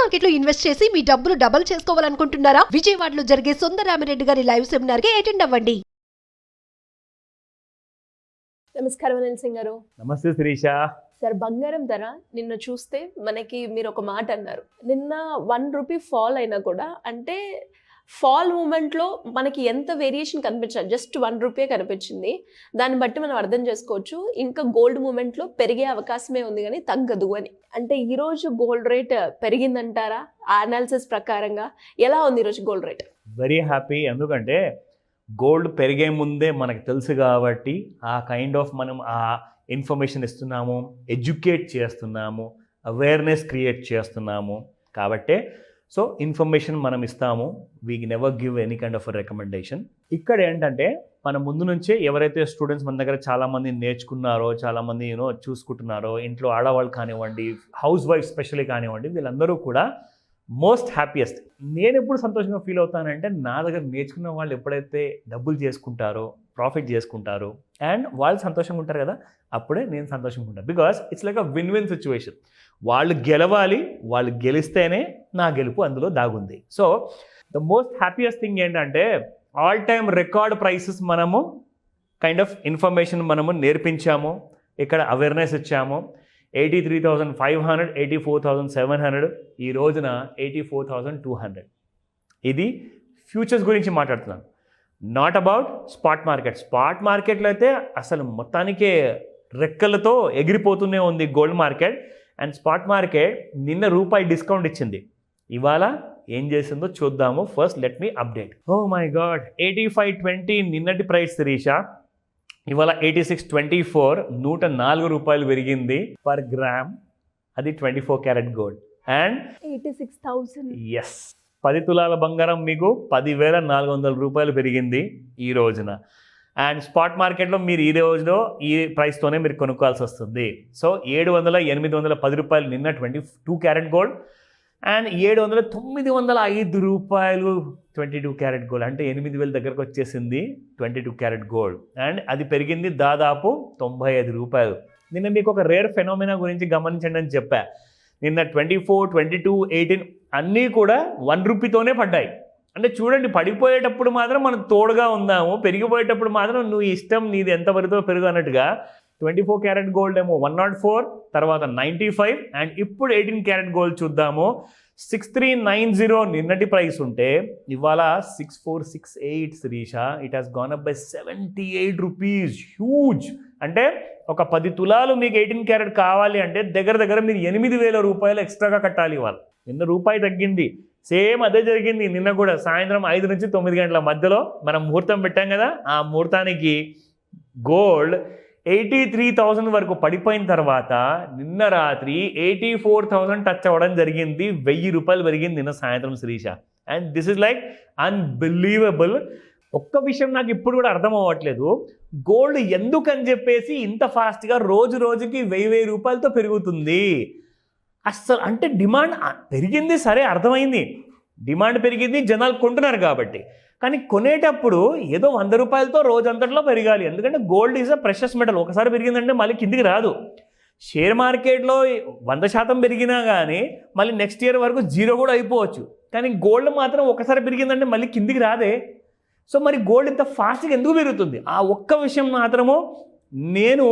మార్కెట్లో ఇన్వెస్ట్ చేసి మీ డబ్బులు డబుల్ చేసుకోవాలనుకుంటున్నారా? విజయవాడలో జరిగే సుందరరామిరెడ్డి గారి లైవ్ సెమినార్ కి అటెండ్ అవ్వండి. నమస్కారం అనిల్ సింగ్ గారు. నమస్తే శిరీష. సార్, బంగారం ధర నిన్న చూస్తే మనకి మీరు ఒక మాట అన్నారు, నిన్న ₹1 ఫాల్ అయినా కూడా అంటే ఫాల్ మూమెంట్లో మనకి ఎంత వేరియేషన్ కనిపించాలి, జస్ట్ ₹1 కనిపించింది. దాన్ని బట్టి మనం అర్థం చేసుకోవచ్చు ఇంకా గోల్డ్ మూమెంట్లో పెరిగే అవకాశమే ఉంది కానీ తగ్గదు అని. అంటే ఈరోజు గోల్డ్ రేట్ పెరిగిందంటారా? ఆ అనాలిసిస్ ప్రకారంగా ఎలా ఉంది ఈరోజు గోల్డ్ రేట్? Very happy. ఎందుకంటే గోల్డ్ పెరిగే ముందే మనకు తెలుసు కాబట్టి ఆ కైండ్ ఆఫ్ మనం ఆ ఇన్ఫర్మేషన్ ఇస్తున్నాము, ఎడ్యుకేట్ చేస్తున్నాము, అవేర్నెస్ క్రియేట్ చేస్తున్నాము కాబట్టే సో ఇన్ఫర్మేషన్ మనం ఇస్తాము. We never give any kind of recommendation. ఇక్కడ ఏంటంటే మన ముందు నుంచే ఎవరైతే స్టూడెంట్స్ మన దగ్గర చాలామంది నేర్చుకున్నారో, చాలామంది చూసుకుంటున్నారో, ఇంట్లో ఆడవాళ్ళు కానివ్వండి, హౌస్ వైఫ్ స్పెషల్లీ కానివ్వండి, వీళ్ళందరూ కూడా మోస్ట్ హ్యాపీయెస్ట్. నేను ఎప్పుడు సంతోషంగా ఫీల్ అవుతానంటే నా దగ్గర నేర్చుకున్న వాళ్ళు ఎప్పుడైతే డబ్బులు చేసుకుంటారో, ప్రాఫిట్ చేసుకుంటారో అండ్ వాళ్ళు సంతోషంగా ఉంటారు కదా, అప్పుడే నేను సంతోషంగా ఉంటాను. Because it's like a win win situation. వాళ్ళు గెలవాలి, వాళ్ళు గెలిస్తేనే నా గెలుపు అందులో దాగుంది. So the most happiest thing ఏంటంటే ఆల్ టైమ్ రికార్డ్ ప్రైసెస్ మనము కైండ్ ఆఫ్ ఇన్ఫర్మేషన్ మనము నేర్పించాము, ఇక్కడ అవేర్నెస్ ఇచ్చాము. 83,500, 84,700, ఈ రోజున 84,200. ఇది ఫ్యూచర్స్ గురించి మాట్లాడుతున్నాను, not about spot market. Spot మార్కెట్లో అయితే అసలు మొత్తానికే రెక్కలతో ఎగిరిపోతూనే ఉంది gold market. And spot market నిన్న ₹1 డిస్కౌంట్ ఇచ్చింది, ఇవాళ ఏం చేసిందో చూద్దాము. First let me update. Oh my god, 85.20 నిన్నటి ప్రైస్ శిరీష. ఇవాళ 86.24, ₹104 పెరిగింది పర్ గ్రామ్. అది 24 క్యారెట్ గోల్డ్. అండ్ 86,000. ఎస్, 10 తులాల బంగారం మీకు ₹10,400 పెరిగింది ఈ రోజున. అండ్ స్పాట్ మార్కెట్లో మీరు ఈ రోజులో ఈ ప్రైస్తోనే మీరు కొనుక్కోవాల్సి వస్తుంది. సో ₹700-810 నిన్న 22 carat gold. And ₹700-905 22 carat gold. అంటే 8,000 దగ్గరకు వచ్చేసింది 22 క్యారెట్ గోల్డ్. అండ్ అది పెరిగింది దాదాపు ₹95. నిన్న మీకు ఒక రేర్ ఫెనోమినా గురించి గమనించండి అని చెప్పా. నిన్న 24, 22, 18 అన్నీ కూడా ₹1తోనే పడ్డాయి. అంటే చూడండి, పడిపోయేటప్పుడు మాత్రం మనం తోడుగా ఉందాము, పెరిగిపోయేటప్పుడు మాత్రం నువ్వు ఇష్టం, నీది ఎంత పడితో పెరుగు అన్నట్టుగా. 24 క్యారెట్ గోల్డ్ ఏమో 104, తర్వాత 95, అండ్ ఇప్పుడు 18 క్యారెట్ గోల్డ్ చూద్దాము. 6390 నిన్నటి ప్రైస్ ఉంటే ఇవాళ 6468 Shirisha. It has gone up by ₹78. Huge. అంటే ఒక 10 తులాలు మీకు 18 క్యారెట్ కావాలి అంటే దగ్గర మీరు ₹8,000 ఎక్స్ట్రాగా కట్టాలి. ఇవాళ నిన్న ₹1 తగ్గింది. సేమ్ అదే జరిగింది నిన్న కూడా. సాయంత్రం 5 నుంచి 9 గంటల మధ్యలో మనం ముహూర్తం పెట్టాం కదా, ఆ ముహూర్తానికి గోల్డ్ 83,000 వరకు పడిపోయిన తర్వాత నిన్న రాత్రి 84,000 టచ్ అవ్వడం జరిగింది. ₹1,000 పెరిగింది నిన్న సాయంత్రం Shirisha. And this is like unbelievable. ఒక్క విషయం నాకు ఇప్పుడు కూడా అర్థం అవ్వట్లేదు, గోల్డ్ ఎందుకని చెప్పేసి ఇంత ఫాస్ట్గా రోజు రోజుకి ₹1,000 పెరుగుతుంది అస్సలు. అంటే డిమాండ్ పెరిగింది, సరే అర్థమైంది, డిమాండ్ పెరిగింది, జనాలు కొంటున్నారు కాబట్టి. కానీ కొనేటప్పుడు ఏదో ₹100 రోజంతట్లో పెరగాలి. ఎందుకంటే gold is a precious metal. ఒకసారి పెరిగిందంటే మళ్ళీ కిందికి రాదు. షేర్ మార్కెట్లో 100% పెరిగినా కానీ మళ్ళీ నెక్స్ట్ ఇయర్ వరకు 0 కూడా అయిపోవచ్చు. కానీ గోల్డ్ మాత్రం ఒకసారి పెరిగిందంటే మళ్ళీ కిందికి రాదే. సో మరి గోల్డ్ ఇంత ఫాస్ట్గా ఎందుకు పెరుగుతుంది? ఆ ఒక్క విషయం మాత్రము నేను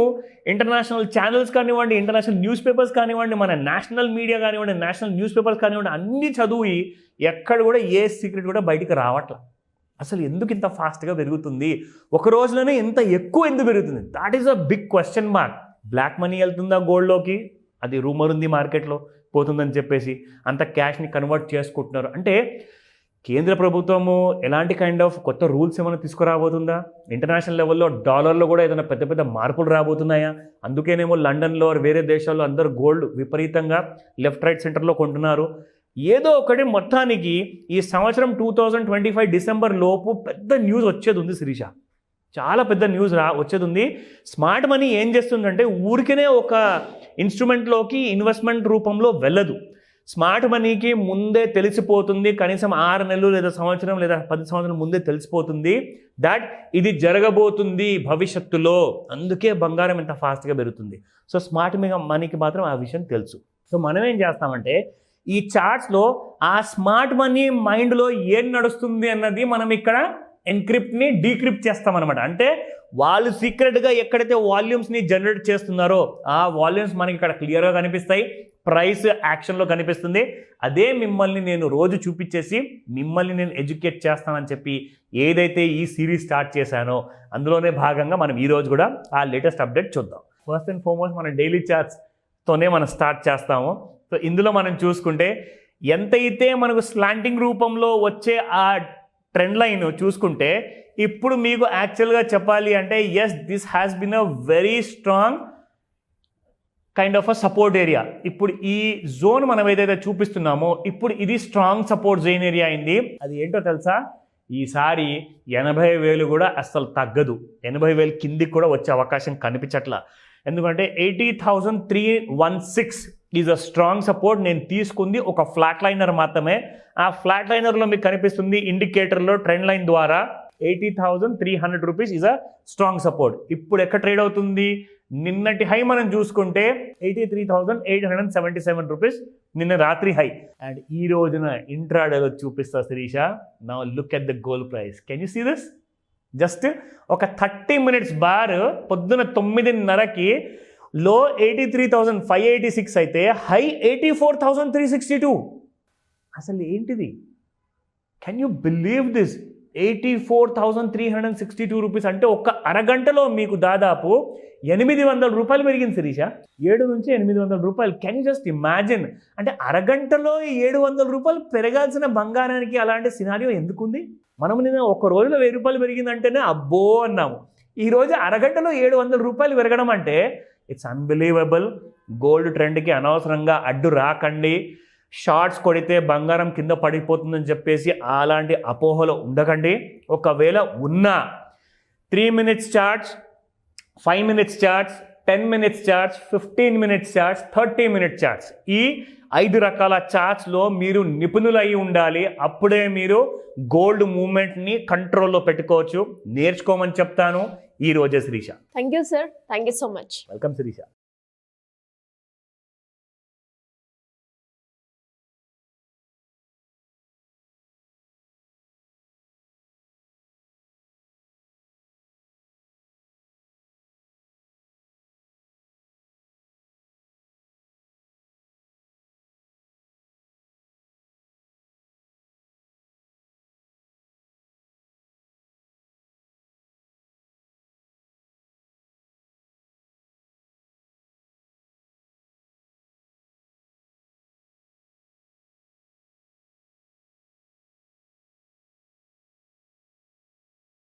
ఇంటర్నేషనల్ ఛానల్స్ కానివ్వండి, ఇంటర్నేషనల్ న్యూస్ పేపర్స్ కానివ్వండి, మన నేషనల్ మీడియా కానివ్వండి, నేషనల్ న్యూస్ పేపర్స్ కానివ్వండి, అన్నీ చదివి ఎక్కడ కూడా ఏ సీక్రెట్ కూడా బయటికి రావట్లా. అసలు ఎందుకు ఇంత ఫాస్ట్గా పెరుగుతుంది, ఒక రోజులోనే ఇంత ఎక్కువ ఎందుకు పెరుగుతుంది? That is a big question mark. Black money వెళ్తుందా గోల్డ్లోకి? అది రూమర్ ఉంది మార్కెట్లో, పోతుందని చెప్పేసి అంత క్యాష్ని కన్వర్ట్ చేసుకుంటున్నారు. అంటే కేంద్ర ప్రభుత్వము ఎలాంటి కైండ్ ఆఫ్ కొత్త రూల్స్ ఏమైనా తీసుకురాబోతుందా? ఇంటర్నేషనల్ లెవెల్లో డాలర్లో కూడా ఏదైనా పెద్ద పెద్ద మార్పులు రాబోతున్నాయా? అందుకేనేమో లండన్లో వేరే దేశాల్లో అందరూ గోల్డ్ విపరీతంగా లెఫ్ట్ రైట్ సెంటర్లో కొంటున్నారు. ఏదో ఒకటి మొత్తానికి ఈ సంవత్సరం 2025 డిసెంబర్ లోపు పెద్ద న్యూస్ వచ్చేది ఉంది శిరీష. చాలా పెద్ద న్యూస్ వచ్చేది ఉంది. స్మార్ట్ మనీ ఏం చేస్తుందంటే ఊరికనే ఒక ఇన్స్ట్రుమెంట్లోకి ఇన్వెస్ట్మెంట్ రూపంలో వెళ్ళదు. స్మార్ట్ మనీకి ముందే తెలిసిపోతుంది, కనీసం 6 నెలలు లేదా సంవత్సరం లేదా 10 సంవత్సరాల ముందే తెలిసిపోతుంది దట్ ఇది జరగబోతుంది భవిష్యత్తులో. అందుకే బంగారం ఇంత ఫాస్ట్గా పెరుగుతుంది. సో స్మార్ట్ మనీకి మాత్రం ఆ విషయం తెలుసు. సో మనం ఏం చేస్తామంటే ఈ చార్ట్స్లో ఆ స్మార్ట్ మనీ మైండ్లో ఏం నడుస్తుంది అన్నది మనం ఇక్కడ ఎన్క్రిప్ట్ని డీక్రిప్ట్ చేస్తామన్నమాట. అంటే వాళ్ళు సీక్రెట్గా ఎక్కడైతే వాల్యూమ్స్ని జనరేట్ చేస్తున్నారో ఆ వాల్యూమ్స్ మనకి ఇక్కడ క్లియర్గా కనిపిస్తాయి, ప్రైస్ యాక్షన్లో కనిపిస్తుంది. అదే మిమ్మల్ని నేను రోజు చూపించేసి మిమ్మల్ని నేను ఎడ్యుకేట్ చేస్తానని చెప్పి ఏదైతే ఈ సిరీస్ స్టార్ట్ చేశానో అందులోనే భాగంగా మనం ఈరోజు కూడా ఆ లేటెస్ట్ అప్డేట్ చూద్దాం. ఫస్ట్ అండ్ ఫార్మోస్ట్ మన డైలీ చార్ట్స్తోనే మనం స్టార్ట్ చేస్తాము. సో ఇందులో మనం చూసుకుంటే ఎంతైతే మనకు స్లాంటింగ్ రూపంలో వచ్చే ఆ ట్రెండ్ లైన్ చూసుకుంటే ఇప్పుడు మీకు యాక్చువల్గా చెప్పాలి అంటే yes this has been a very strong kind of a support area. ఇప్పుడు ఈ జోన్ మనం ఏదైతే చూపిస్తున్నామో ఇప్పుడు ఇది స్ట్రాంగ్ సపోర్ట్ జోన్ ఏరియా అయింది. అది ఏంటో తెలుసా, ఈసారి 80,000 కూడా అస్సలు తగ్గదు. 80,000 కిందికి కూడా వచ్చే అవకాశం కనిపించట్లా. ఎందుకంటే 80,316 ఈజ్ అ స్ట్రాంగ్ సపోర్ట్. నేను తీసుకుంది ఒక ఫ్లాట్ లైనర్ మాత్రమే. ఆ ఫ్లాట్ లైనర్లో మీకు కనిపిస్తుంది ఇండికేటర్లో ట్రెండ్ లైన్ ద్వారా 80,300 rupees is a strong support. ఇప్పుడు ఎక్కడ ట్రేడ్ అవుతుంది, నిన్నటి హై మనం చూసుకుంటే 83,877 రూపీస్ నిన్న రాత్రి హై. అండ్ ఈ రోజున ఇంట్రాడేలో చూపిస్తా Shirisha. Now look at the gold price. Can you see this? Just ఒక 30 మినిట్స్ బార్ పొద్దున 9:30కి లో 83,586 అయితే హై 84,362. అసలు ఏంటిది? Can you believe this? 84,362 rupees అంటే ఒక్క అరగంటలో మీకు దాదాపు 800 రూపాయలు పెరిగింది శిరీష. 7 నుంచి 800 రూపాయలు. Can you just imagine? అంటే అరగంటలో 700 రూపాయలు పెరగాల్సిన బంగారానికి అలాంటి సినారియో ఎందుకుంది? మనం నిన్న ఒక రోజులో 1000 రూపాయలు పెరిగిందంటేనే అబ్బో అన్నాము. ఈరోజు అరగంటలో 700 రూపాయలు పెరగడం అంటే ఇట్స్ అన్బిలీవబుల్. గోల్డ్ ట్రెండ్కి అనవసరంగా అడ్డు రాకండి. షార్ట్స్ కొడితే బంగారం కింద పడిపోతుందని చెప్పేసి అలాంటి అపోహలో ఉండకండి. ఒకవేళ ఉన్నా 3 minutes charts, 5 minutes charts, 10 minutes charts, 15 minutes charts, 30 minutes charts, ఈ 5 రకాల చార్ట్స్లో మీరు నిపుణులు అయి ఉండాలి. అప్పుడే మీరు గోల్డ్ మూవ్మెంట్ని కంట్రోల్లో పెట్టుకోవచ్చు. నేర్చుకోమని చెప్తాను ఈ రోజే Shirisha. Thank you sir, thank you so much. Welcome Sirisha.